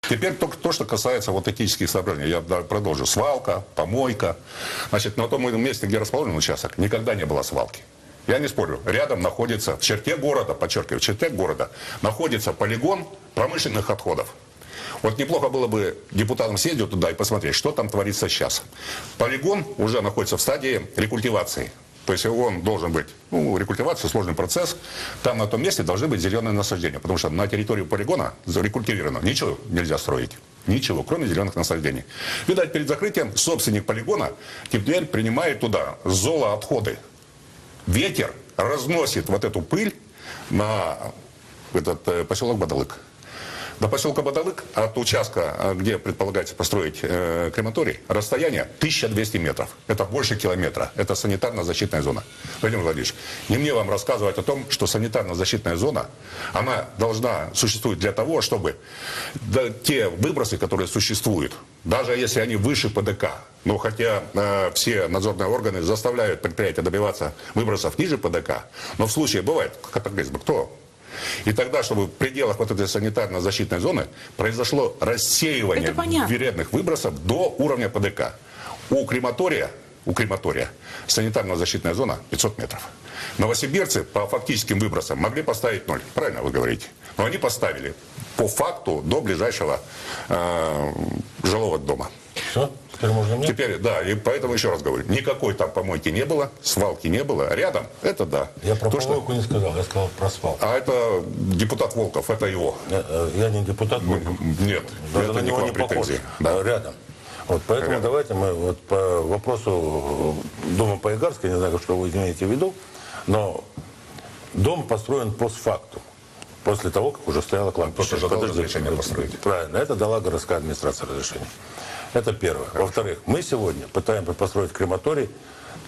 Теперь только то, что касается вот этических соображений. Я продолжу. Свалка, помойка. Значит, на том месте, где расположен участок, никогда не было свалки. Я не спорю. Рядом находится, в черте города, подчеркиваю, в черте города, находится полигон промышленных отходов. Вот неплохо было бы депутатам съездить туда и посмотреть, что там творится сейчас. Полигон уже находится в стадии рекультивации. То есть он должен быть, рекультивация, сложный процесс. Там на том месте должны быть зеленые насаждения. Потому что на территории полигона рекультивировано. Ничего нельзя строить. Ничего, кроме зеленых насаждений. Видать, перед закрытием собственник полигона теперь принимает туда золоотходы. Ветер разносит вот эту пыль на этот поселок Бадалык. До поселка Бадалык, от участка, где предполагается построить крематорий, расстояние 1200 метров. Это больше километра. Это санитарно-защитная зона. Владимир Владимирович, не мне вам рассказывать о том, что санитарно-защитная зона, она должна существовать для того, чтобы те выбросы, которые существуют, даже если они выше ПДК, но хотя все надзорные органы заставляют предприятия добиваться выбросов ниже ПДК, но в случае бывает катаклизм, кто? И тогда, чтобы в пределах вот этой санитарно-защитной зоны произошло рассеивание вредных выбросов до уровня ПДК. У крематория санитарно-защитная зона 500 метров. Новосибирцы по фактическим выбросам могли поставить 0. Правильно вы говорите. Но они поставили по факту до ближайшего жилого дома. Все? Теперь можно мне? Теперь, да, и поэтому еще раз говорю, никакой там помойки не было, свалки не было. Рядом, это да. Я про помойку не сказал, я сказал про свалку. А это депутат Волков, это его. Я не депутат Волков. Нет, даже это на него не похож. Да. Рядом. Вот, поэтому рядом. Давайте мы вот по вопросу дома по-Игарски, не знаю, что вы имеете в виду, но дом построен постфактум. После того, как уже стояла кладбище. Разрешение построить. Правильно, это дала городская администрация разрешение. Это первое. Во-вторых, мы сегодня пытаемся построить крематорий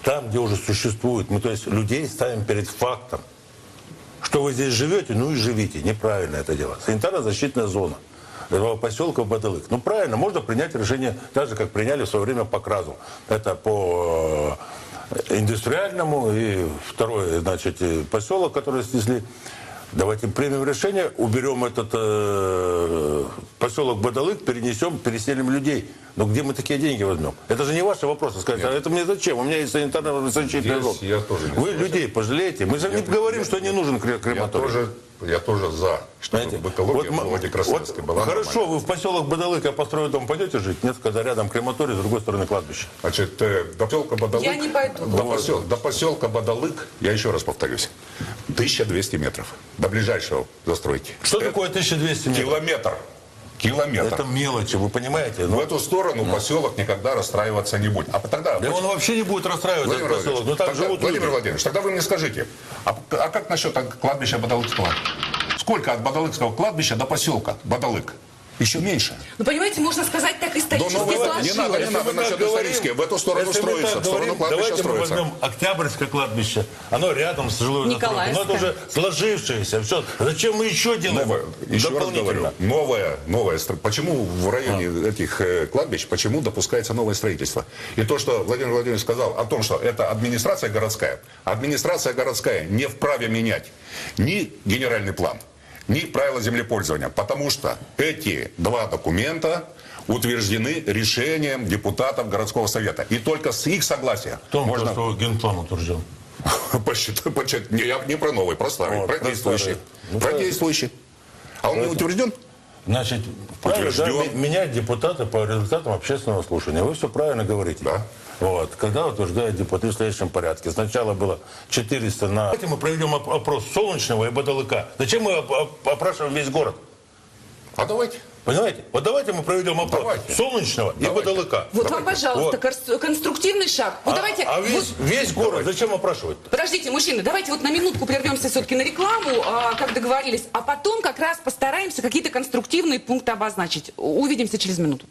там, где уже существует. Мы, то есть, людей ставим перед фактом. Что вы здесь живете, ну и живите. Неправильно это дело. Санитарно-защитная зона поселка Бадалык. Ну правильно, можно принять решение, так же, как приняли в свое время по КРАЗу. Это по индустриальному и второй, значит, поселок, который снесли. Давайте примем решение, уберем этот поселок Бадалык, переселим людей. Но где мы такие деньги возьмем? Это же не ваши вопросы. Сказать, а это мне зачем? У меня есть санитарно-защитная зона. Вы людей пожалеете? Мы же не говорим, что не нужен крематорий. Я тоже за, чтобы в экологии в Володе Красноярске была хорошо, нормально. вы в поселок Бадалык, я построю дом, пойдете жить? Нет, когда рядом крематорий, с другой стороны кладбище. Значит, до поселка Бадалык, я не пойду. До поселка Бадалык, я еще раз повторюсь, 1200 метров до ближайшего застройки. Что такое 1200 метров? Километр. Это мелочи, вы понимаете? В эту сторону поселок никогда расстраиваться не будет. А тогда... Да он вообще не будет расстраиваться, этот поселок. Но там живут Владимир Владимирович, тогда вы мне скажите, а как насчет кладбища Бадалыкского? Сколько от Бадалыкского кладбища до поселка Бадалык? Еще меньше. Ну, понимаете, можно сказать, так исторически сложилось. Не надо насчет исторически. В эту сторону строится, в сторону кладбища строится. Давайте мы возьмем Октябрьское кладбище. Оно рядом с жилой застройкой. Но это уже сложившееся. Все. Зачем мы еще делаем? Еще раз говорю, новое. Почему в районе этих кладбищ, почему допускается новое строительство? И то, что Владимир Владимирович сказал о том, что это администрация городская. Администрация городская не вправе менять ни генеральный план, ни правила землепользования, потому что эти два документа утверждены решением депутатов городского совета. И только с их согласия можно... что генплан утвержден. Я не про новый, про старый, про действующий. Про действующий. А он не утвержден? Значит, правильно менять депутата по результатам общественного слушания. Вы все правильно говорите. Да. Вот. Когда утверждают депутаты в следующем порядке. Сначала было 400 на... Давайте мы проведем опрос Солнечного и Бадалыка. Зачем мы опрашиваем весь город? А давайте. Понимаете? Вот давайте мы проведем опрос Солнечного и Бадалыка. Вот вам, пожалуйста, конструктивный шаг. Вот давайте, весь город зачем опрашивать? Подождите, мужчины, давайте вот на минутку прервемся все-таки на рекламу, как договорились, а потом как раз постараемся какие-то конструктивные пункты обозначить. Увидимся через минуту.